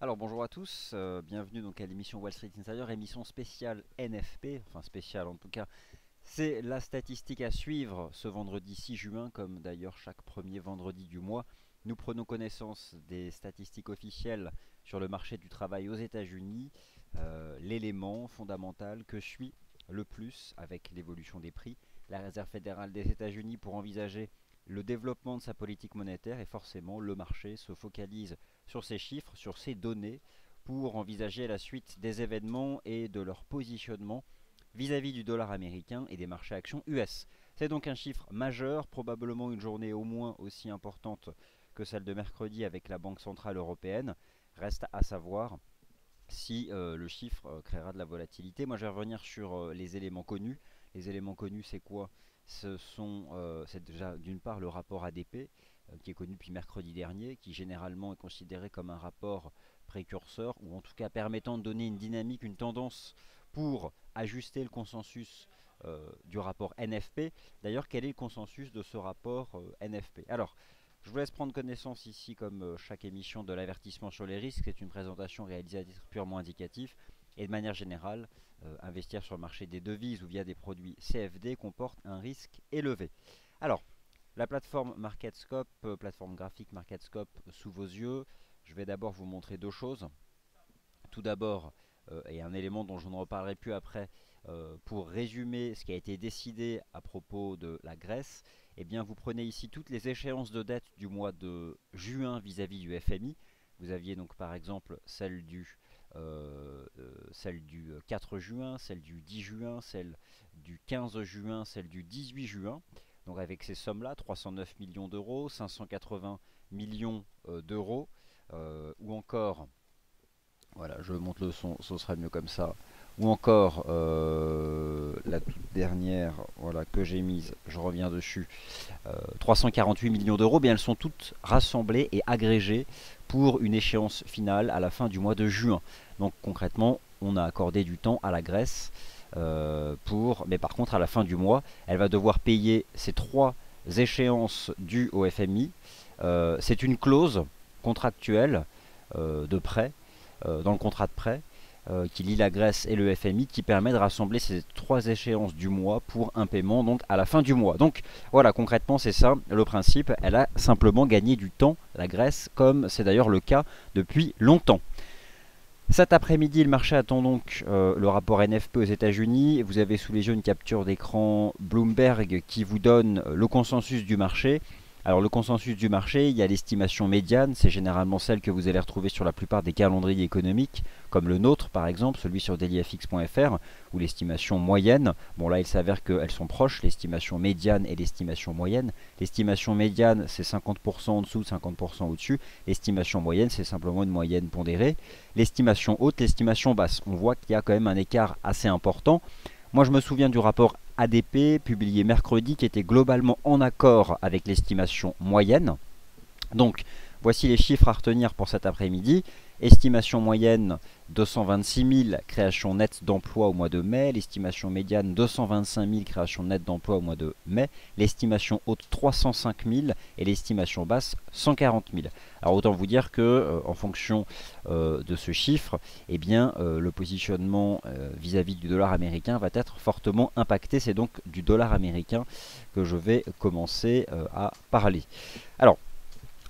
Alors bonjour à tous, bienvenue donc à l'émission Wall Street Insider, émission spéciale NFP, enfin spéciale en tout cas, c'est la statistique à suivre ce vendredi 6 juin, comme d'ailleurs chaque premier vendredi du mois. Nous prenons connaissance des statistiques officielles sur le marché du travail aux États-Unis, l'élément fondamental que suit le plus avec l'évolution des prix la Réserve fédérale des États-Unis pour envisager le développement de sa politique monétaire, et forcément le marché se focalise sur ces chiffres, sur ces données pour envisager la suite des événements et de leur positionnement vis-à-vis du dollar américain et des marchés actions US. C'est donc un chiffre majeur, probablement une journée au moins aussi importante que celle de mercredi avec la Banque centrale européenne. Reste à savoir si le chiffre créera de la volatilité. Moi je vais revenir sur les éléments connus. Les éléments connus, c'est quoi? C'est déjà d'une part le rapport ADP qui est connu depuis mercredi dernier, qui généralement est considéré comme un rapport précurseur, ou en tout cas permettant de donner une dynamique, une tendance pour ajuster le consensus du rapport NFP. D'ailleurs, quel est le consensus de ce rapport NFP? Alors, je vous laisse prendre connaissance ici, comme chaque émission, de l'avertissement sur les risques. C'est une présentation réalisée à titre purement indicatif. Et de manière générale, investir sur le marché des devises ou via des produits CFD comporte un risque élevé. Alors, la plateforme MarketScope, plateforme graphique MarketScope sous vos yeux. Je vais d'abord vous montrer deux choses. Tout d'abord, et un élément dont je ne reparlerai plus après, pour résumer ce qui a été décidé à propos de la Grèce, eh bien vous prenez ici toutes les échéances de dette du mois de juin vis-à-vis du FMI. Vous aviez donc par exemple celle du 4 juin, celle du 10 juin, celle du 15 juin, celle du 18 juin. Donc avec ces sommes-là, 309 millions d'euros, 580 millions d'euros, ou encore, voilà, je monte le son, ce sera mieux comme ça. Ou encore la toute dernière, voilà, que j'ai mise, je reviens dessus, 348 millions d'euros, bien elles sont toutes rassemblées et agrégées pour une échéance finale à la fin du mois de juin. Donc concrètement, on a accordé du temps à la Grèce mais par contre à la fin du mois, elle va devoir payer ces trois échéances dues au FMI. C'est une clause contractuelle de prêt dans le contrat de prêt qui lie la Grèce et le FMI, qui permet de rassembler ces trois échéances du mois pour un paiement donc à la fin du mois. Donc voilà, concrètement c'est ça le principe. Elle a simplement gagné du temps, la Grèce, comme c'est d'ailleurs le cas depuis longtemps. Cet après-midi, le marché attend donc le rapport NFP aux États-Unis. Vous avez sous les yeux une capture d'écran Bloomberg qui vous donne le consensus du marché. Alors le consensus du marché, il y a l'estimation médiane, c'est généralement celle que vous allez retrouver sur la plupart des calendriers économiques, comme le nôtre par exemple, celui sur dailyfx.fr, ou l'estimation moyenne. Bon là il s'avère qu'elles sont proches, l'estimation médiane et l'estimation moyenne. L'estimation médiane c'est 50% en dessous, 50% au-dessus. L'estimation moyenne c'est simplement une moyenne pondérée. L'estimation haute, l'estimation basse. On voit qu'il y a quand même un écart assez important. Moi je me souviens du rapport ADP publié mercredi qui était globalement en accord avec l'estimation moyenne. Donc voici les chiffres à retenir pour cet après-midi. Estimation moyenne 226 000 créations nettes d'emplois au mois de mai. L'estimation médiane 225 000 créations nettes d'emplois au mois de mai. L'estimation haute 305 000 et l'estimation basse 140 000. Alors autant vous dire que en fonction de ce chiffre, eh bien, le positionnement vis-à-vis du dollar américain va être fortement impacté. C'est donc du dollar américain que je vais commencer à parler. Alors,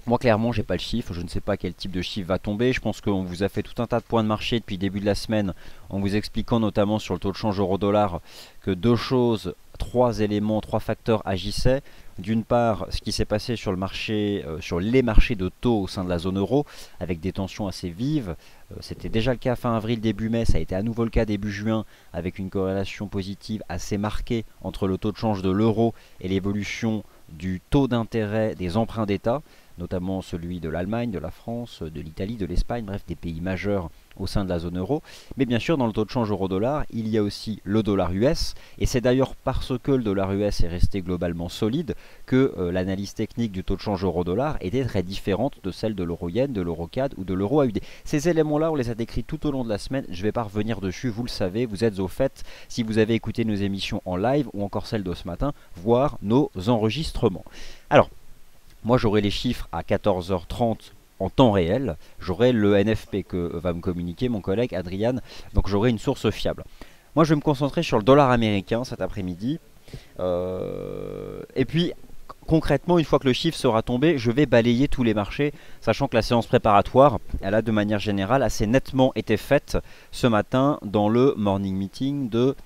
moi clairement j'ai pas le chiffre, je ne sais pas quel type de chiffre va tomber. Je pense qu'on vous a fait tout un tas de points de marché depuis le début de la semaine en vous expliquant notamment sur le taux de change euro-dollar que deux choses, trois éléments, trois facteurs agissaient. D'une part, ce qui s'est passé sur le marché, sur les marchés de taux au sein de la zone euro, avec des tensions assez vives. C'était déjà le cas fin avril, début mai, ça a été à nouveau le cas début juin, avec une corrélation positive assez marquée entre le taux de change de l'euro et l'évolution du taux d'intérêt des emprunts d'État, notamment celui de l'Allemagne, de la France, de l'Italie, de l'Espagne, bref des pays majeurs au sein de la zone euro. Mais bien sûr dans le taux de change euro-dollar, il y a aussi le dollar US, et c'est d'ailleurs parce que le dollar US est resté globalement solide que l'analyse technique du taux de change euro-dollar était très différente de celle de l'euro-yen, de l'euro-CAD ou de l'euro-AUD. Ces éléments-là, on les a décrits tout au long de la semaine, je ne vais pas revenir dessus, vous le savez, vous êtes au fait si vous avez écouté nos émissions en live ou encore celles de ce matin, voire nos enregistrements. Alors, moi j'aurai les chiffres à 14h30 en temps réel, j'aurai le NFP que va me communiquer mon collègue Adrian, donc j'aurai une source fiable. Moi je vais me concentrer sur le dollar américain cet après-midi, et puis concrètement, une fois que le chiffre sera tombé, je vais balayer tous les marchés, sachant que la séance préparatoire, elle a de manière générale assez nettement été faite ce matin dans le morning meeting de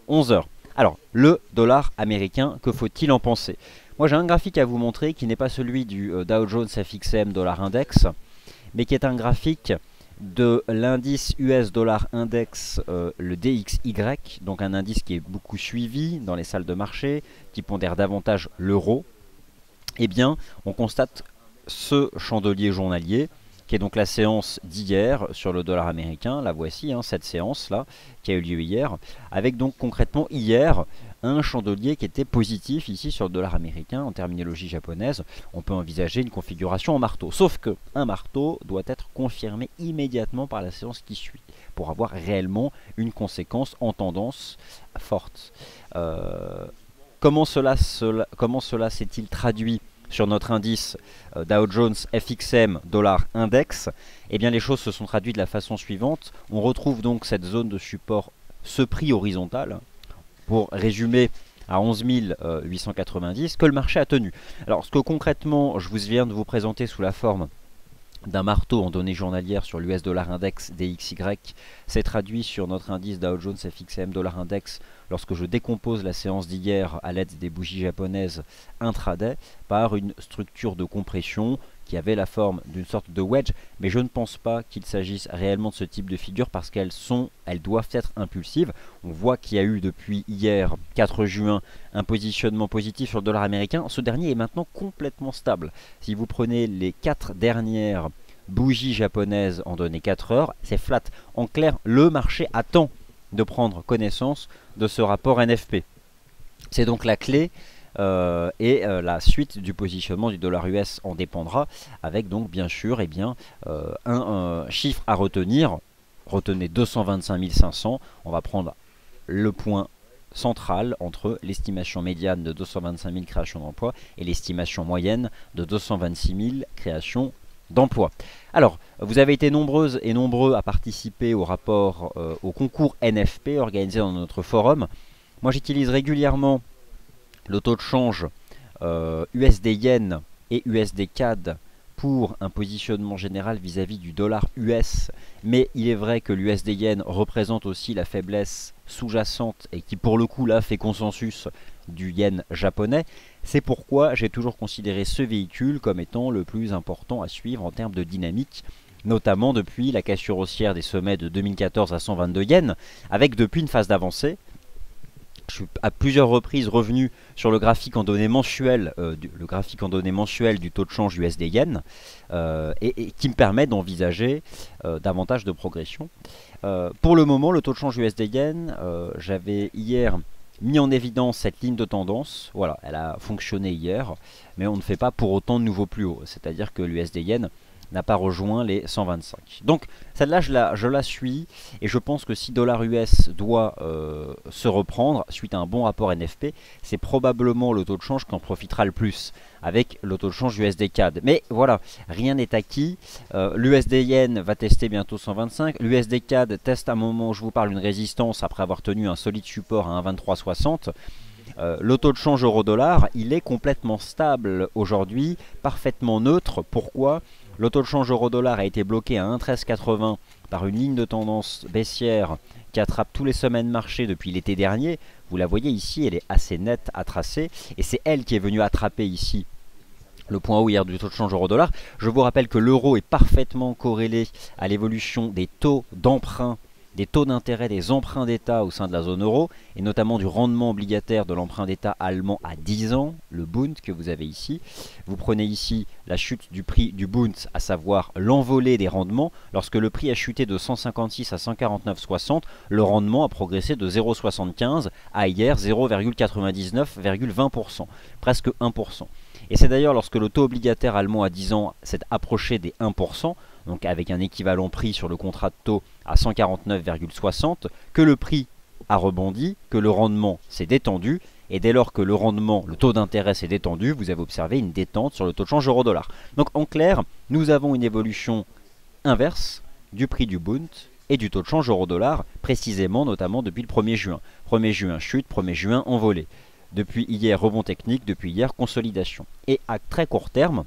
11 h. Alors, le dollar américain, que faut-il en penser? Moi, j'ai un graphique à vous montrer qui n'est pas celui du Dow Jones FXM Dollar Index, mais qui est un graphique de l'indice US Dollar Index, le DXY, donc un indice qui est beaucoup suivi dans les salles de marché, qui pondère davantage l'euro. Eh bien, on constate ce chandelier journalier, qui est donc la séance d'hier sur le dollar américain. La voici, hein, cette séance-là, qui a eu lieu hier, avec donc concrètement hier un chandelier qui était positif ici sur le dollar américain. En terminologie japonaise, on peut envisager une configuration en marteau. Sauf que un marteau doit être confirmé immédiatement par la séance qui suit, pour avoir réellement une conséquence en tendance forte. Comment cela s'est-il traduit sur notre indice Dow Jones FXM Dollar Index? Eh bien, les choses se sont traduites de la façon suivante. On retrouve donc cette zone de support, ce prix horizontal, pour résumer à 11 890, que le marché a tenu. Alors, ce que concrètement, je viens de vous présenter sous la forme d'un marteau en données journalières sur l'US Dollar Index DXY, s'est traduit sur notre indice Dow Jones FXM Dollar Index lorsque je décompose la séance d'hier à l'aide des bougies japonaises intraday par une structure de compression qui avait la forme d'une sorte de wedge, mais je ne pense pas qu'il s'agisse réellement de ce type de figure parce elles doivent être impulsives. On voit qu'il y a eu depuis hier 4 juin un positionnement positif sur le dollar américain. Ce dernier est maintenant complètement stable. Si vous prenez les 4 dernières bougies japonaises en données 4 heures, c'est flat. En clair, le marché attend de prendre connaissance de ce rapport NFP. C'est donc la clé. La suite du positionnement du dollar US en dépendra, avec donc bien sûr un chiffre à retenir. Retenez 225 500. On va prendre le point central entre l'estimation médiane de 225 000 créations d'emplois et l'estimation moyenne de 226 000 créations d'emplois. Alors, vous avez été nombreuses et nombreux à participer au rapport, au concours NFP organisé dans notre forum. Moi, j'utilise régulièrement le taux de change USD Yen et USD CAD pour un positionnement général vis-à-vis du dollar US. Mais il est vrai que l'USD Yen représente aussi la faiblesse sous-jacente et qui pour le coup là fait consensus du yen japonais. C'est pourquoi j'ai toujours considéré ce véhicule comme étant le plus important à suivre en termes de dynamique, notamment depuis la cassure haussière des sommets de 2014 à 122 yens, avec depuis une phase d'avancée. Je suis à plusieurs reprises revenu sur le graphique en données mensuelles, du taux de change USD-Yen, et qui me permet d'envisager davantage de progression. Pour le moment, le taux de change USD-Yen, j'avais hier mis en évidence cette ligne de tendance. Voilà, elle a fonctionné hier, mais on ne fait pas pour autant de nouveaux plus hauts. C'est-à-dire que l'USD-Yen n'a pas rejoint les 125. Donc celle-là je la suis et je pense que si dollar US doit se reprendre suite à un bon rapport NFP, c'est probablement le taux de change qui en profitera le plus avec le taux de change USD CAD. Mais voilà, rien n'est acquis. L'USD Yen va tester bientôt 125. L'USD CAD teste à un moment où je vous parle une résistance après avoir tenu un solide support à 1,2360. Le taux de change euro-dollar, il est complètement stable aujourd'hui, parfaitement neutre. Pourquoi ? Le taux de change euro-dollar a été bloqué à 1,1380 par une ligne de tendance baissière qui attrape tous les sommets de marché depuis l'été dernier. Vous la voyez ici, elle est assez nette à tracer. Et c'est elle qui est venue attraper ici le point haut hier du taux de change euro-dollar. Je vous rappelle que l'euro est parfaitement corrélé à l'évolution des taux d'emprunt, des taux d'intérêt des emprunts d'État au sein de la zone euro, et notamment du rendement obligataire de l'emprunt d'État allemand à 10 ans, le Bund que vous avez ici. Vous prenez ici la chute du prix du Bund, à savoir l'envolée des rendements. Lorsque le prix a chuté de 156 à 149,60, le rendement a progressé de 0,75 à hier 0,99,20%, presque 1%. Et c'est d'ailleurs lorsque le taux obligataire allemand à 10 ans s'est approché des 1%, donc avec un équivalent prix sur le contrat de taux à 149,60, que le prix a rebondi, que le rendement s'est détendu Et dès lors que le rendement, le taux d'intérêt s'est détendu, vous avez observé une détente sur le taux de change euro-dollar. Donc en clair, nous avons une évolution inverse du prix du Bund et du taux de change euro-dollar, précisément notamment depuis le 1er juin. 1er juin chute, 1er juin envolé. Depuis hier rebond technique, depuis hier consolidation. Et à très court terme,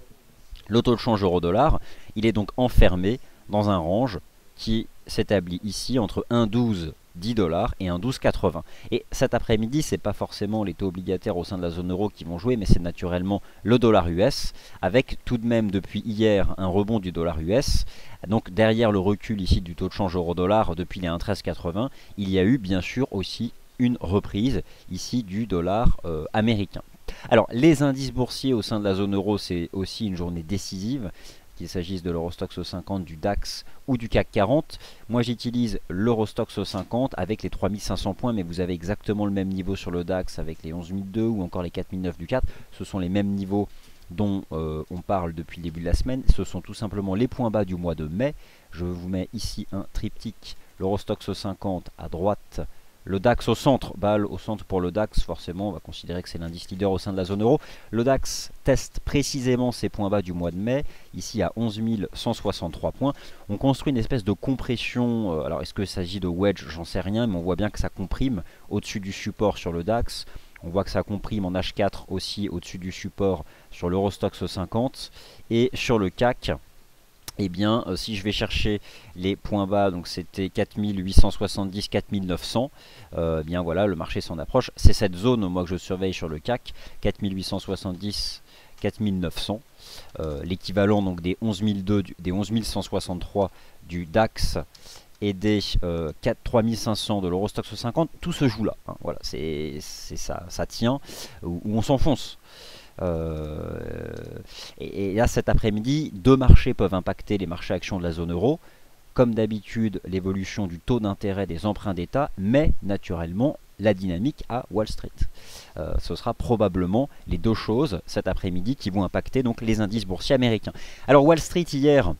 le taux de change euro-dollar, il est donc enfermé dans un range qui s'établit ici entre 1,12 $10 et 1,12,80. Et cet après-midi, ce n'est pas forcément les taux obligataires au sein de la zone euro qui vont jouer, mais c'est naturellement le dollar US, avec tout de même depuis hier un rebond du dollar US. Donc derrière le recul ici du taux de change euro-dollar depuis les 1,13,80, il y a eu bien sûr aussi une reprise ici du dollar américain. Alors les indices boursiers au sein de la zone euro, c'est aussi une journée décisive, qu'il s'agisse de l'Eurostoxx 50, du DAX ou du CAC 40. Moi j'utilise l'Eurostoxx 50 avec les 3500 points, mais vous avez exactement le même niveau sur le DAX avec les 11002 ou encore les 4009 du 4. Ce sont les mêmes niveaux dont on parle depuis le début de la semaine. Ce sont tout simplement les points bas du mois de mai. Je vous mets ici un triptyque, l'Eurostoxx 50 à droite, le DAX au centre, balle au centre pour le DAX, forcément on va considérer que c'est l'indice leader au sein de la zone euro. Le DAX teste précisément ses points bas du mois de mai, ici à 11 163 points. On construit une espèce de compression, alors est-ce qu'il s'agit de wedge, j'en sais rien, mais on voit bien que ça comprime au-dessus du support sur le DAX. On voit que ça comprime en H4 aussi au-dessus du support sur l'Eurostoxx 50 et sur le CAC. Eh bien, si je vais chercher les points bas, donc c'était 4870, 4900, eh bien voilà, le marché s'en approche. C'est cette zone, moi, que je surveille sur le CAC, 4870, 4900, l'équivalent donc des 11002, des 11163 du DAX et des 3500 de l'Eurostoxx 50. Tout se joue là, hein, voilà, c'est ça, ça tient, où on s'enfonce. Et là cet après-midi, deux marchés peuvent impacter les marchés actions de la zone euro. Comme d'habitude, l'évolution du taux d'intérêt des emprunts d'État, mais naturellement la dynamique à Wall Street. Ce sera probablement les deux choses cet après-midi qui vont impacter donc les indices boursiers américains. Alors Wall Street hier,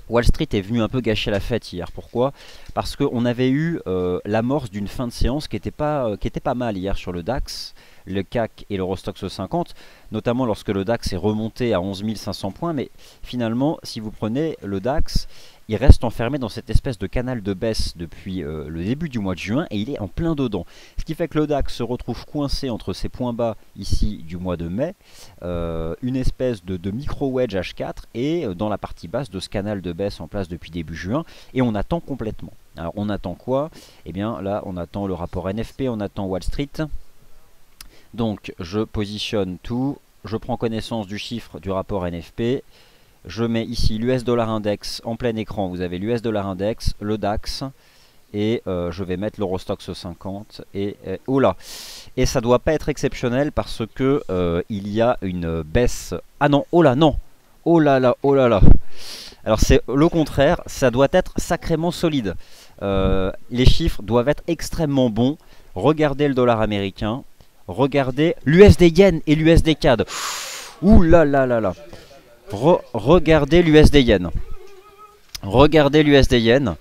Wall Street est venu un peu gâcher la fête hier. Pourquoi? Parce qu'on avait eu l'amorce d'une fin de séance qui était pas mal hier sur le DAX, le CAC et l'Eurostoxx 50, notamment lorsque le DAX est remonté à 11 500 points. Mais finalement, si vous prenez le DAX, il reste enfermé dans cette espèce de canal de baisse depuis le début du mois de juin et il est en plein dedans. Ce qui fait que le DAX se retrouve coincé entre ses points bas ici du mois de mai, une espèce de micro-wedge H4 et dans la partie basse de ce canal de baisse en place depuis début juin, et on attend complètement. Alors on attend quoi? Eh bien là on attend le rapport NFP, on attend Wall Street. Donc je positionne tout, je prends connaissance du chiffre du rapport NFP. Je mets ici l'US Dollar Index en plein écran. Vous avez l'US Dollar Index, le DAX et je vais mettre l'Eurostoxx 50 et oh là. Et ça doit pas être exceptionnel parce que il y a une baisse. Ah non, oh là non. Oh là là, oh là là. Alors c'est le contraire, ça doit être sacrément solide. Les chiffres doivent être extrêmement bons. Regardez le dollar américain, regardez l'USD Yen et l'USD CAD. Ouh là là là là. Regardez l'USD Yen. Regardez l'USD Yen.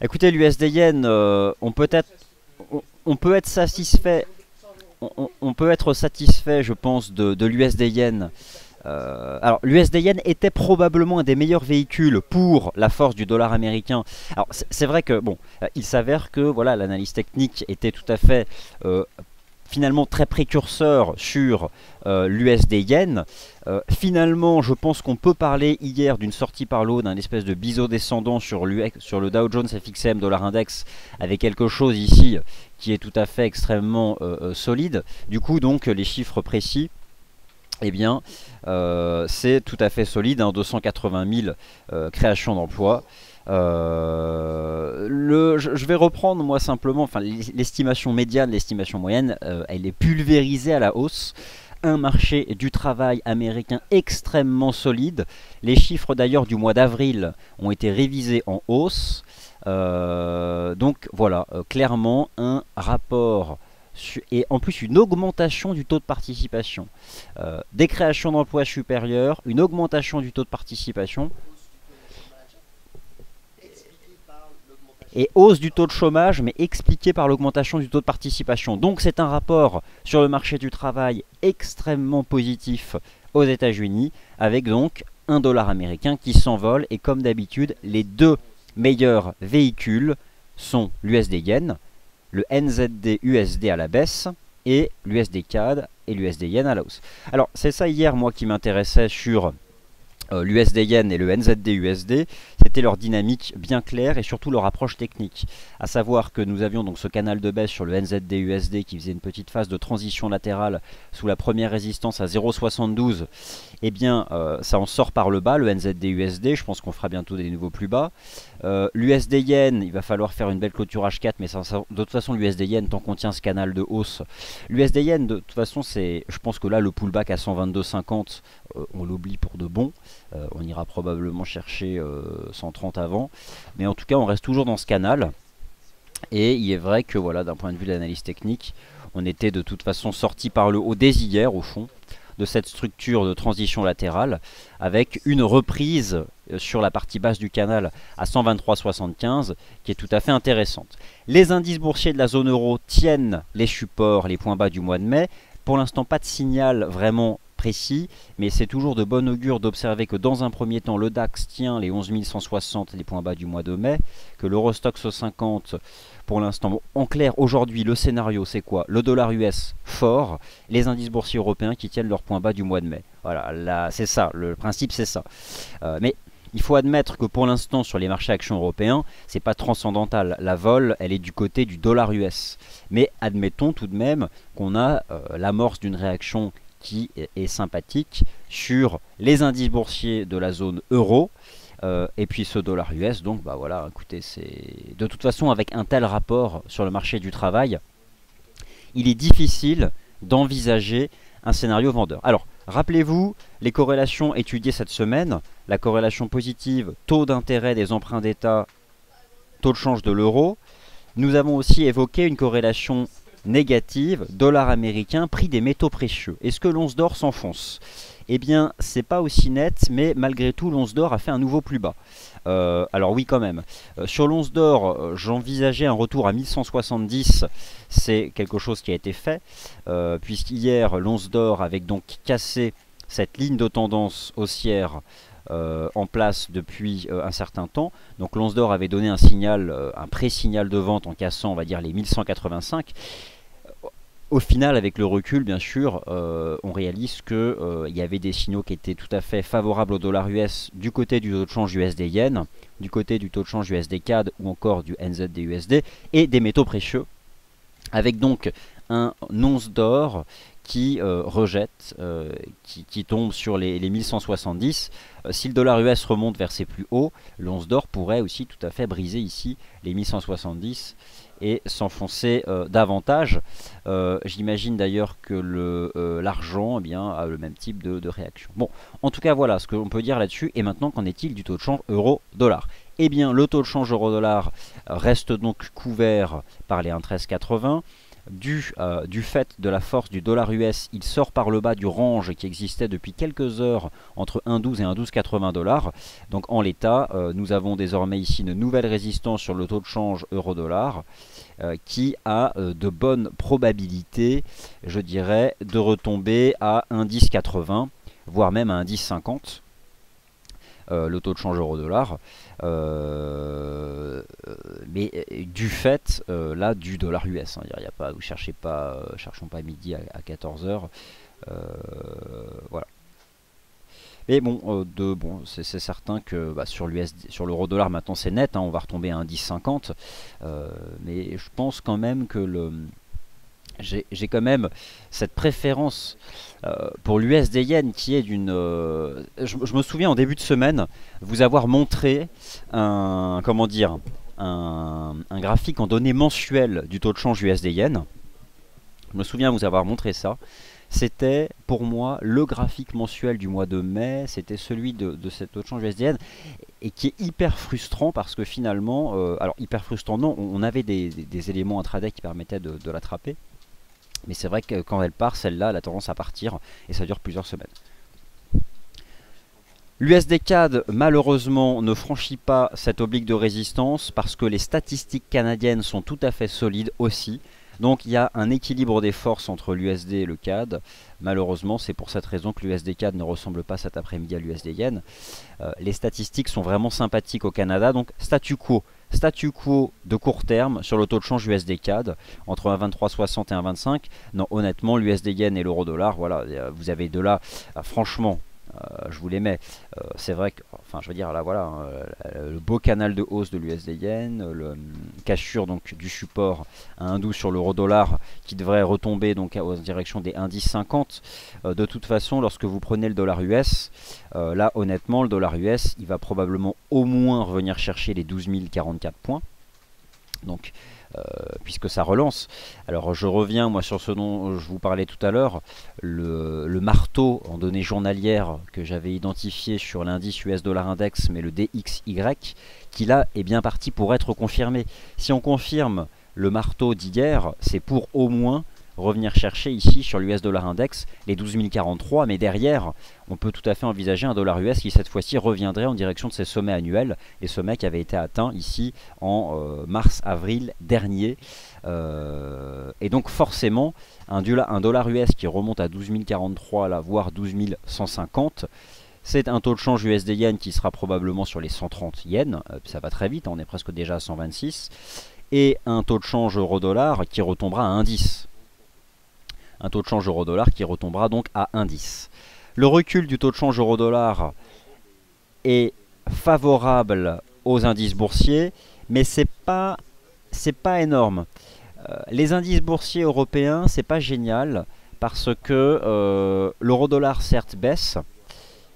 Écoutez, l'USD Yen, on peut être satisfait. On peut être satisfait, je pense, de l'USD Yen. Alors, l'USD Yen était probablement un des meilleurs véhicules pour la force du dollar américain. Alors, c'est vrai que, bon, il s'avère que, voilà, l'analyse technique était tout à fait finalement très précurseur sur l'USD Yen. Finalement, je pense qu'on peut parler hier d'une sortie par l'eau, d'un espèce de biseau descendant sur le Dow Jones FXM Dollar Index, avec quelque chose ici qui est tout à fait extrêmement solide. Du coup, donc, les chiffres précis, eh bien, c'est tout à fait solide, hein, 280 000 créations d'emplois. Je vais reprendre moi simplement, enfin l'estimation médiane, l'estimation moyenne, elle est pulvérisée à la hausse. Un marché du travail américain extrêmement solide. Les chiffres d'ailleurs du mois d'avril ont été révisés en hausse. Donc voilà, clairement un rapport et en plus une augmentation du taux de participation. Des créations d'emplois supérieures, une augmentation du taux de participation. et hausse du taux de chômage, mais expliquée par l'augmentation du taux de participation. Donc c'est un rapport sur le marché du travail extrêmement positif aux États-Unis, avec donc un dollar américain qui s'envole, et comme d'habitude, les deux meilleurs véhicules sont l'USD Yen, le NZD USD à la baisse, et l'USD CAD et l'USD Yen à la hausse. Alors c'est ça hier moi qui m'intéressait sur l'USD Yen et le NZD USD, c'était leur dynamique bien claire et surtout leur approche technique. À savoir que nous avions donc ce canal de baisse sur le NZD USD qui faisait une petite phase de transition latérale sous la première résistance à 0,72. Eh bien, ça en sort par le bas, le NZD USD. Je pense qu'on fera bientôt des nouveaux plus bas. L'USD Yen, il va falloir faire une belle clôture H4, mais de toute façon, l'USD Yen, tant qu'on tient ce canal de hausse. L'USD Yen, de toute façon, je pense que là, le pullback à 122,50, on l'oublie pour de bon. On ira probablement chercher 130 avant. Mais en tout cas, on reste toujours dans ce canal. Et il est vrai que voilà, d'un point de vue de l'analyse technique, on était de toute façon sorti par le haut dès hier, au fond, de cette structure de transition latérale, avec une reprise sur la partie basse du canal à 123,75 qui est tout à fait intéressante. Les indices boursiers de la zone euro tiennent les supports, les points bas du mois de mai. Pour l'instant, pas de signal vraiment précis, mais c'est toujours de bon augure d'observer que dans un premier temps, le DAX tient les 11 160, les points bas du mois de mai, que l'Eurostoxx 50, pour l'instant, bon, en clair, aujourd'hui, le scénario, c'est quoi? Le dollar US fort, les indices boursiers européens qui tiennent leurs points bas du mois de mai. Voilà, là, c'est ça, le principe, c'est ça. Mais il faut admettre que pour l'instant, sur les marchés actions européens, c'est pas transcendantal. La vol, elle est du côté du dollar US. Mais admettons tout de même qu'on a l'amorce d'une réaction qui est sympathique sur les indices boursiers de la zone euro et puis ce dollar US. Donc bah voilà, écoutez, c'est de toute façon avec un tel rapport sur le marché du travail, il est difficile d'envisager un scénario vendeur. Alors rappelez-vous les corrélations étudiées cette semaine, la corrélation positive taux d'intérêt des emprunts d'État, taux de change de l'euro. Nous avons aussi évoqué une corrélation négative, dollar américain, prix des métaux précieux. Est-ce que l'once d'or s'enfonce? Eh bien, c'est pas aussi net, mais malgré tout, l'once d'or a fait un nouveau plus bas. Alors oui, quand même. Sur l'once d'or, j'envisageais un retour à 1170. C'est quelque chose qui a été fait, puisqu'hier, l'once d'or avait donc cassé cette ligne de tendance haussière en place depuis un certain temps. Donc l'once d'or avait donné un signal, un pré-signal de vente en cassant, on va dire, les 1185. Au final, avec le recul, bien sûr, on réalise qu'il y avait des signaux qui étaient tout à fait favorables au dollar US du côté du taux de change USD Yen, du côté du taux de change USD CAD ou encore du NZD USD et des métaux précieux, avec donc un once d'or qui rejette, qui tombe sur les 1170. Si le dollar US remonte vers ses plus hauts, l'once d'or pourrait aussi tout à fait briser ici les 1170 et s'enfoncer davantage. J'imagine d'ailleurs que l'argent a le même type de réaction. Bon, en tout cas voilà ce qu'on peut dire là-dessus. Et maintenant, qu'en est-il du taux de change euro-dollar? Eh bien, le taux de change euro-dollar reste donc couvert par les 1,1380. Du fait de la force du dollar US, il sort par le bas du range qui existait depuis quelques heures entre 1,12 et 1,1280 $. Donc en l'état, nous avons désormais ici une nouvelle résistance sur le taux de change euro-dollar qui a de bonnes probabilités, je dirais, de retomber à 1,1080, voire même à 1,1050. Le taux de change euro-dollar, mais du fait là du dollar US, hein, y a pas, vous cherchez pas, cherchons pas midi à 14h, voilà. Mais bon, c'est certain que sur l'euro-dollar maintenant c'est net, hein, on va retomber à 1,1050, mais je pense quand même que j'ai quand même cette préférence pour l'USD Yen qui est d'une... je me souviens en début de semaine vous avoir montré un graphique en données mensuelles du taux de change USD Yen. Je me souviens vous avoir montré ça. C'était pour moi le graphique mensuel du mois de mai, c'était celui de cette taux de change USD Yen, et qui est hyper frustrant parce que finalement, alors hyper frustrant non, on avait des éléments intraday qui permettaient de l'attraper. Mais c'est vrai que quand elle part, celle-là, elle a tendance à partir et ça dure plusieurs semaines. L'USD CAD malheureusement ne franchit pas cette oblique de résistance parce que les statistiques canadiennes sont tout à fait solides aussi. Donc il y a un équilibre des forces entre l'USD et le CAD. Malheureusement, c'est pour cette raison que l'USD CAD ne ressemble pas cet après-midi à l'USD Yen. Les statistiques sont vraiment sympathiques au Canada, donc statu quo. Statu quo de court terme sur le taux de change USD CAD entre 1,2360 et 1,25. Non, honnêtement, l'USD Yen et l'euro dollar, voilà, vous avez de là, franchement, je vous les mets. C'est vrai que, enfin, je veux dire, là, voilà, le beau canal de hausse de l'USD Yen, cassure donc du support à 1,12 sur l'euro dollar qui devrait retomber donc en direction des 1,1050. De toute façon, lorsque vous prenez le dollar US, là, honnêtement, le dollar US, il va probablement au moins revenir chercher les 12 044 points. Donc, puisque ça relance. Alors je reviens moi sur ce dont je vous parlais tout à l'heure, le marteau en données journalières que j'avais identifié sur l'indice US Dollar Index, mais le DXY, qui là est bien parti pour être confirmé. Si on confirme le marteau d'hier, c'est pour au moins revenir chercher ici sur l'US Dollar Index les 12 043, mais derrière on peut tout à fait envisager un dollar US qui cette fois-ci reviendrait en direction de ses sommets annuels, les sommets qui avaient été atteints ici en mars-avril dernier. Et donc forcément un dollar US qui remonte à 12 043 là, voire 12 150, c'est un taux de change USD Yen qui sera probablement sur les 130 yens, ça va très vite, on est presque déjà à 126, et un taux de change euro-dollar qui retombera à 1,10. Un taux de change euro-dollar qui retombera donc à 1,10. Le recul du taux de change euro-dollar est favorable aux indices boursiers, mais c'est pas énorme. Les indices boursiers européens, c'est pas génial parce que l'euro-dollar certes baisse,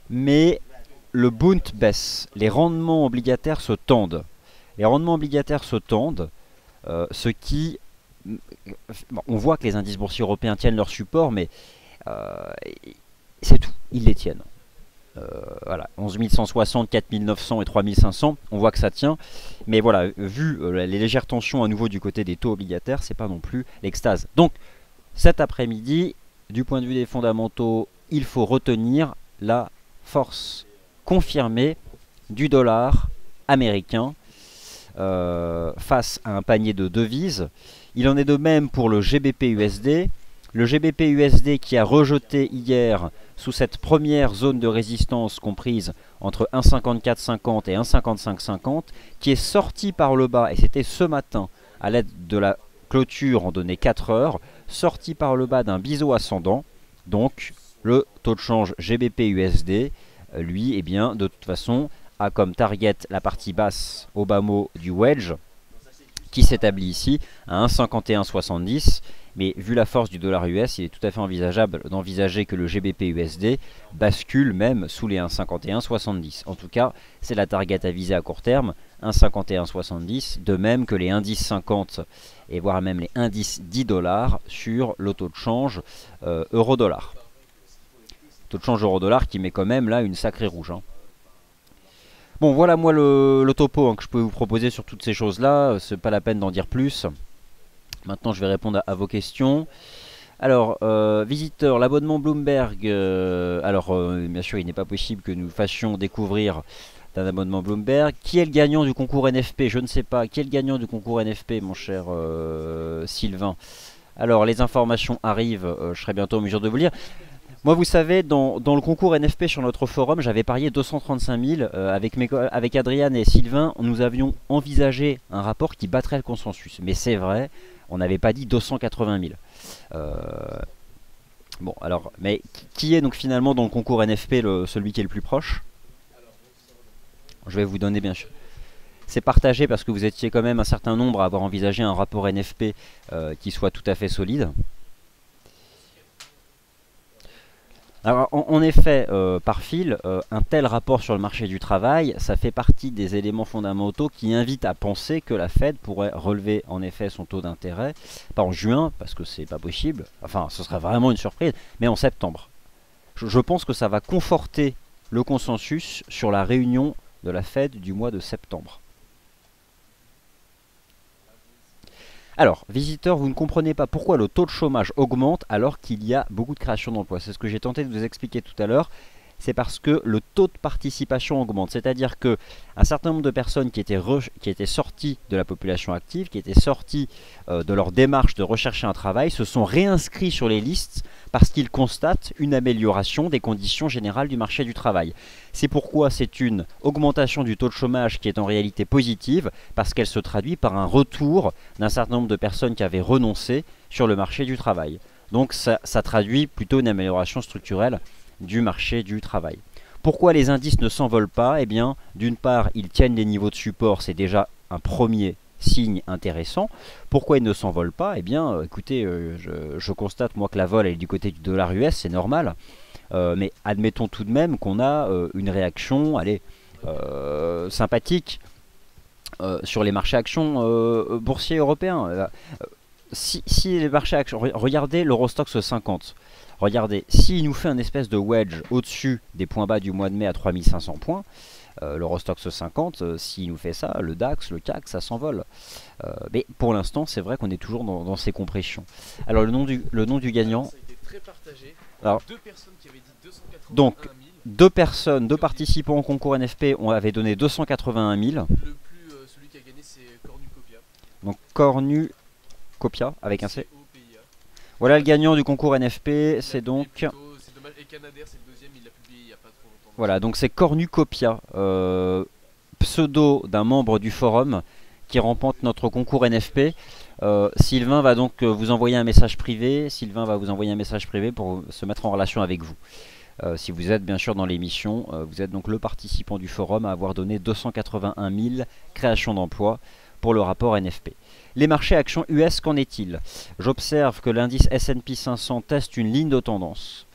mais le Bund baisse. Les rendements obligataires se tendent. Les rendements obligataires se tendent, ce qui... Bon, on voit que les indices boursiers européens tiennent leur support, mais c'est tout, ils les tiennent. Voilà, 11 160, 4 900 et 3 500, on voit que ça tient. Mais voilà, vu les légères tensions à nouveau du côté des taux obligataires, c'est pas non plus l'extase. Donc, cet après-midi, du point de vue des fondamentaux, il faut retenir la force confirmée du dollar américain face à un panier de devises. Il en est de même pour le GBP-USD. Le GBP-USD qui a rejeté hier sous cette première zone de résistance comprise entre 1,5450 et 1,5550, qui est sorti par le bas, et c'était ce matin à l'aide de la clôture en données 4 heures, sorti par le bas d'un biseau ascendant. Donc le taux de change GBP-USD, lui, eh bien, de toute façon, a comme target la partie basse au bas mot du wedge, qui s'établit ici à 1,5170. Mais vu la force du dollar US, il est tout à fait envisageable d'envisager que le GBP-USD bascule même sous les 1,5170. En tout cas, c'est la target à viser à court terme, 1,5170, de même que les indices 50 et voire même les indices 10 dollars sur le taux de change euro-dollar. Taux de change euro-dollar qui met quand même là une sacrée rouge. Hein. Bon, voilà moi le topo que je peux vous proposer sur toutes ces choses-là. C'est pas la peine d'en dire plus. Maintenant, je vais répondre à vos questions. Alors, visiteur, l'abonnement Bloomberg. Bien sûr, il n'est pas possible que nous fassions découvrir d'un abonnement Bloomberg. Qui est le gagnant du concours NFP? Je ne sais pas. Qui est le gagnant du concours NFP, mon cher Sylvain? Alors, les informations arrivent. Je serai bientôt en mesure de vous lire. Moi, vous savez, dans le concours NFP sur notre forum, j'avais parié 235 000. Avec Adrien et Sylvain, nous avions envisagé un rapport qui battrait le consensus. Mais c'est vrai, on n'avait pas dit 280 000. Bon, alors, mais qui est donc finalement dans le concours NFP celui qui est le plus proche? Je vais vous donner bien sûr. C'est partagé parce que vous étiez quand même un certain nombre à avoir envisagé un rapport NFP qui soit tout à fait solide. Alors, en effet, par fil, un tel rapport sur le marché du travail, ça fait partie des éléments fondamentaux qui invitent à penser que la Fed pourrait relever en effet son taux d'intérêt, pas en juin, parce que c'est pas possible, enfin ce serait vraiment une surprise, mais en septembre. Je pense que ça va conforter le consensus sur la réunion de la Fed du mois de septembre. Alors, visiteurs, vous ne comprenez pas pourquoi le taux de chômage augmente alors qu'il y a beaucoup de création d'emplois. C'est ce que j'ai tenté de vous expliquer tout à l'heure. c'est parce que le taux de participation augmente. C'est-à-dire que un certain nombre de personnes qui étaient sorties de la population active, qui étaient sorties de leur démarche de rechercher un travail, se sont réinscrits sur les listes parce qu'ils constatent une amélioration des conditions générales du marché du travail. C'est pourquoi c'est une augmentation du taux de chômage qui est en réalité positive, parce qu'elle se traduit par un retour d'un certain nombre de personnes qui avaient renoncé sur le marché du travail. Donc ça traduit plutôt une amélioration structurelle du marché du travail. Pourquoi les indices ne s'envolent pas? Eh bien, d'une part, ils tiennent les niveaux de support, c'est déjà un premier signe intéressant. Pourquoi ils ne s'envolent pas? Eh bien, écoutez, je constate moi que la vol est du côté du dollar US, c'est normal. Mais admettons tout de même qu'on a une réaction, allez, sympathique sur les marchés actions boursiers européens. Si les marchés actions, regardez l'Eurostoxx 50. Regardez, s'il nous fait un espèce de wedge au-dessus des points bas du mois de mai à 3500 points, l'Eurostoxx 50, s'il nous fait ça, le DAX, le CAC, ça s'envole. Mais pour l'instant, c'est vrai qu'on est toujours dans ces compressions. Alors le nom du gagnant... Ça a été très partagé. Alors, deux personnes qui avaient dit 281 donc, 000. deux participants au concours NFP avaient donné 281 000. Celui qui a gagné, c'est Cornucopia. Donc Cornucopia avec un C. COPIA. Voilà le gagnant du concours NFP, c'est donc... C'est dommage. Et Canadair, c'est le deuxième, il l'a publié il n'y a pas trop longtemps. Voilà, donc c'est Cornucopia, pseudo d'un membre du forum qui remporte notre concours NFP. Sylvain va donc vous envoyer un message privé. Sylvain va vous envoyer un message privé pour se mettre en relation avec vous. Si vous êtes bien sûr dans l'émission, vous êtes donc le participant du forum à avoir donné 281 000 créations d'emplois pour le rapport NFP. Les marchés actions US, qu'en est-il? J'observe que l'indice S&P 500 teste une ligne de tendance.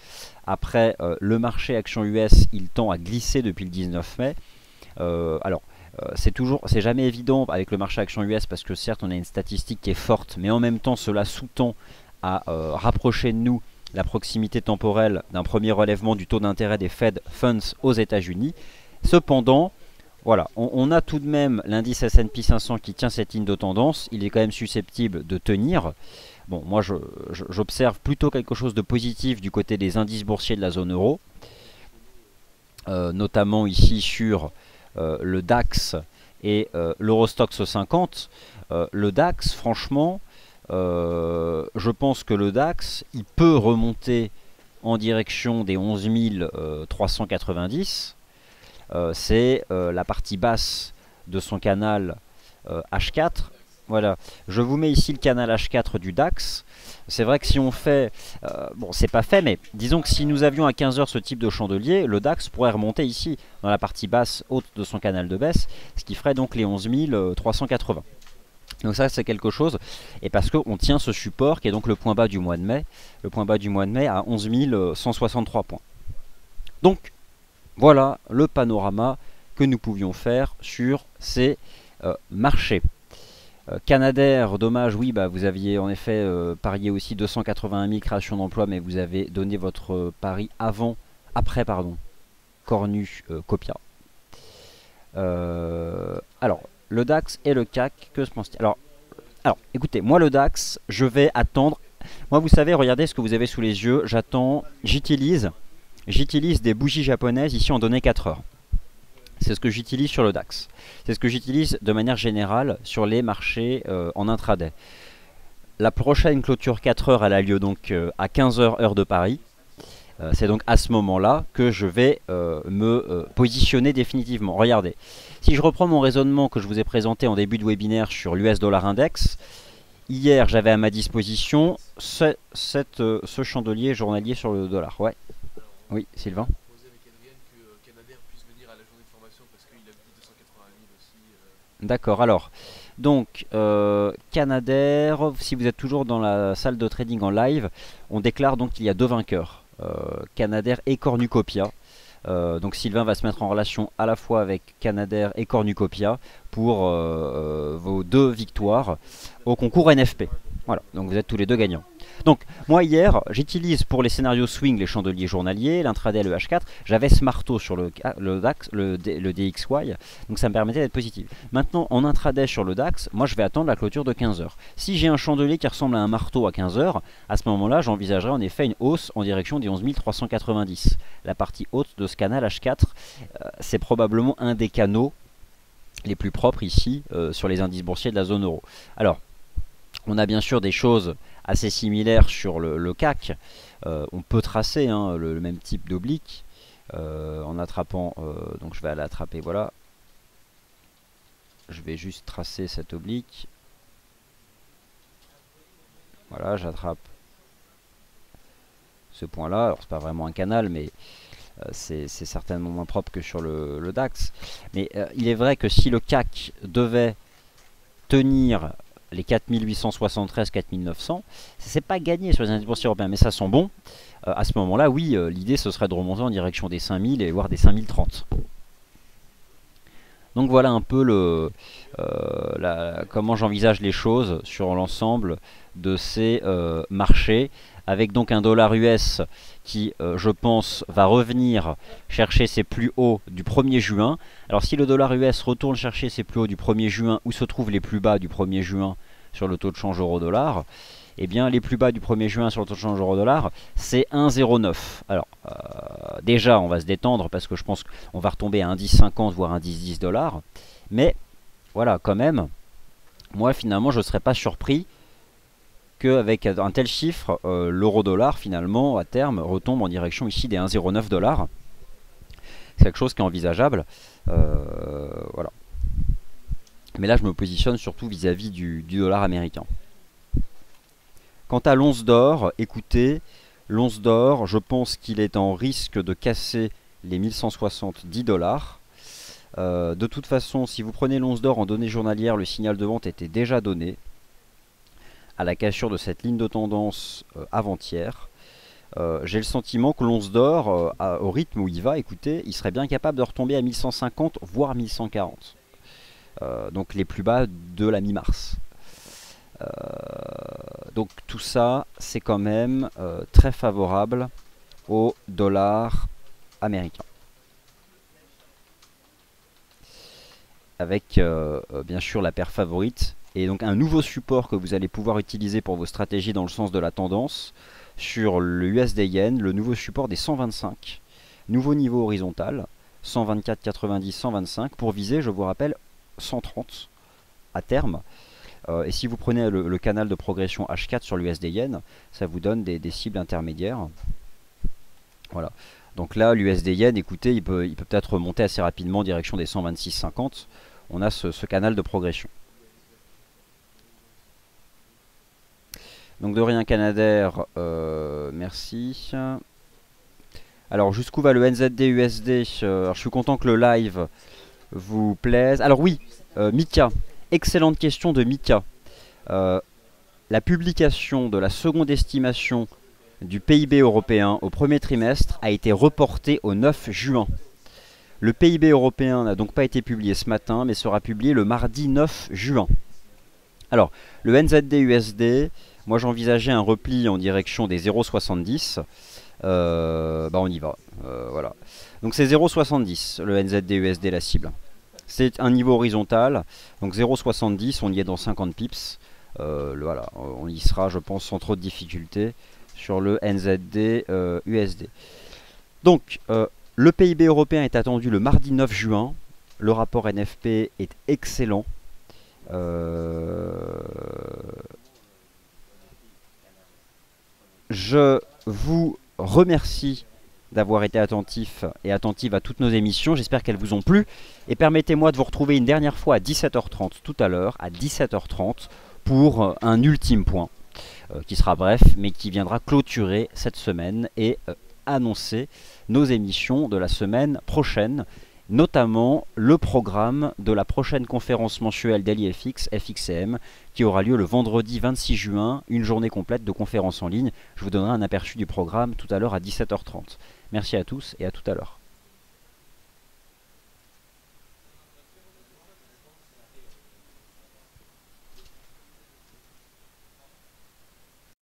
Après, le marché actions US, il tend à glisser depuis le 19 mai. C'est jamais évident avec le marché actions US parce que certes, on a une statistique qui est forte, mais en même temps, cela sous-tend à rapprocher de nous la proximité temporelle d'un premier relèvement du taux d'intérêt des Fed Funds aux États-Unis. Cependant, voilà, on a tout de même l'indice S&P 500 qui tient cette ligne de tendance. Il est quand même susceptible de tenir. Bon, moi j'observe plutôt quelque chose de positif du côté des indices boursiers de la zone euro, notamment ici sur le DAX et l'Eurostoxx 50. Le DAX, franchement, je pense que le DAX, il peut remonter en direction des 11 390. C'est la partie basse de son canal H4. Voilà, je vous mets ici le canal H4 du DAX. C'est vrai que si on fait... bon, c'est pas fait, mais disons que si nous avions à 15 heures ce type de chandelier, le DAX pourrait remonter ici, dans la partie basse haute de son canal de baisse, ce qui ferait donc les 11 380. Donc ça, c'est quelque chose, et parce qu'on tient ce support qui est donc le point bas du mois de mai, le point bas du mois de mai à 11 163 points. Donc, voilà le panorama que nous pouvions faire sur ces marchés. Canadair, dommage, oui, bah, vous aviez en effet parié aussi 281 000 créations d'emplois, mais vous avez donné votre pari après, Cornucopia. Alors, le DAX et le CAC, que se pense-t-il? Alors, écoutez, moi le DAX, je vais attendre. Moi, vous savez, regardez ce que vous avez sous les yeux. J'utilise des bougies japonaises ici en données 4 heures. C'est ce que j'utilise sur le DAX. C'est ce que j'utilise de manière générale sur les marchés en intraday. La prochaine clôture 4 heures, elle a lieu donc à 15 heures heure de Paris. C'est donc à ce moment-là que je vais me positionner définitivement. Regardez, si je reprends mon raisonnement que je vous ai présenté en début de webinaire sur l'US Dollar Index, hier j'avais à ma disposition ce chandelier journalier sur le dollar. Ouais. Oui, Sylvain. D'accord, alors, donc, Canadair, si vous êtes toujours dans la salle de trading en live, on déclare donc qu'il y a deux vainqueurs, Canadair et Cornucopia. Donc Sylvain va se mettre en relation à la fois avec Canadair et Cornucopia pour vos deux victoires au concours NFP. Voilà, donc vous êtes tous les deux gagnants. Donc moi hier, j'utilise pour les scénarios swing les chandeliers journaliers, l'intraday le H4, j'avais ce marteau sur le DAX, le DXY, donc ça me permettait d'être positif. Maintenant en intraday sur le DAX, moi je vais attendre la clôture de 15 heures. Si j'ai un chandelier qui ressemble à un marteau à 15 heures, à ce moment-là j'envisagerai en effet une hausse en direction des 11 390. La partie haute de ce canal H4, c'est probablement un des canaux les plus propres ici sur les indices boursiers de la zone euro. Alors, on a bien sûr des choses assez similaires sur le CAC. On peut tracer le même type d'oblique en attrapant. Donc je vais aller attraper, voilà. Je vais juste tracer cette oblique. Voilà, j'attrape ce point-là. Alors c'est pas vraiment un canal, mais c'est certainement moins propre que sur le DAX. Mais il est vrai que si le CAC devait tenir les 4873, 4900, c'est pas gagné sur les indices boursiers européens, mais ça sent bon. À ce moment-là, oui, l'idée ce serait de remonter en direction des 5000 et voire des 5030. Donc voilà un peu comment j'envisage les choses sur l'ensemble de ces marchés, avec donc un dollar US qui, je pense, va revenir chercher ses plus hauts du 1er juin. Alors si le dollar US retourne chercher ses plus hauts du 1er juin, où se trouvent les plus bas du 1er juin sur le taux de change euro-dollar, eh bien les plus bas du 1er juin sur le taux de change euro-dollar, c'est 1,09. Alors déjà on va se détendre parce que je pense qu'on va retomber à 1,1050 voire 1,10 dollars. Mais voilà, quand même, moi finalement je ne serais pas surpris qu'avec un tel chiffre, l'euro-dollar finalement à terme retombe en direction ici des 1,09 dollars. C'est quelque chose qui est envisageable. Voilà. Mais là je me positionne surtout vis-à-vis du dollar américain. Quant à l'once d'or, écoutez, l'once d'or, je pense qu'il est en risque de casser les 1170 dollars. De toute façon, si vous prenez l'once d'or en données journalières, le signal de vente était déjà donné à la cassure de cette ligne de tendance avant-hier. J'ai le sentiment que l'once d'or, au rythme où il va, écoutez, il serait bien capable de retomber à 1150 voire 1140. Donc les plus bas de la mi-mars. Donc tout ça, c'est quand même très favorable au dollar américain. Avec bien sûr la paire favorite. Et donc un nouveau support que vous allez pouvoir utiliser pour vos stratégies dans le sens de la tendance. Sur le USD Yen, le nouveau support des 125. Nouveau niveau horizontal. 124,90, 125. Pour viser, je vous rappelle, 130 à terme. Et si vous prenez le canal de progression H4 sur l'USD Yen, ça vous donne des cibles intermédiaires. Voilà. Donc là, l'USD Yen, écoutez, il peut peut-être remonter assez rapidement en direction des 126,50. On a ce canal de progression. Donc de rien Canadair, merci. Alors jusqu'où va le NZD USD? Alors, je suis content que le live vous plaise. Alors oui, Mika, excellente question de Mika. La publication de la seconde estimation du PIB européen au premier trimestre a été reportée au 9 juin. Le PIB européen n'a donc pas été publié ce matin, mais sera publié le mardi 9 juin. Alors, le NZD USD, moi j'envisageais un repli en direction des 0,70. On y va. Voilà. Donc c'est 0,70 le NZD USD la cible. C'est un niveau horizontal. Donc 0,70, on y est dans 50 pips. Voilà, on y sera, je pense, sans trop de difficultés sur le NZD USD. Donc, le PIB européen est attendu le mardi 9 juin. Le rapport NFP est excellent. Je vous remercie d'avoir été attentif et attentive à toutes nos émissions. J'espère qu'elles vous ont plu. Et permettez-moi de vous retrouver une dernière fois à 17h30 tout à l'heure, à 17h30, pour un ultime point, qui sera bref, mais qui viendra clôturer cette semaine et annoncer nos émissions de la semaine prochaine, notamment le programme de la prochaine conférence mensuelle d'EliFX, FXCM, qui aura lieu le vendredi 26 juin, une journée complète de conférences en ligne. Je vous donnerai un aperçu du programme tout à l'heure à 17h30. Merci à tous et à tout à l'heure.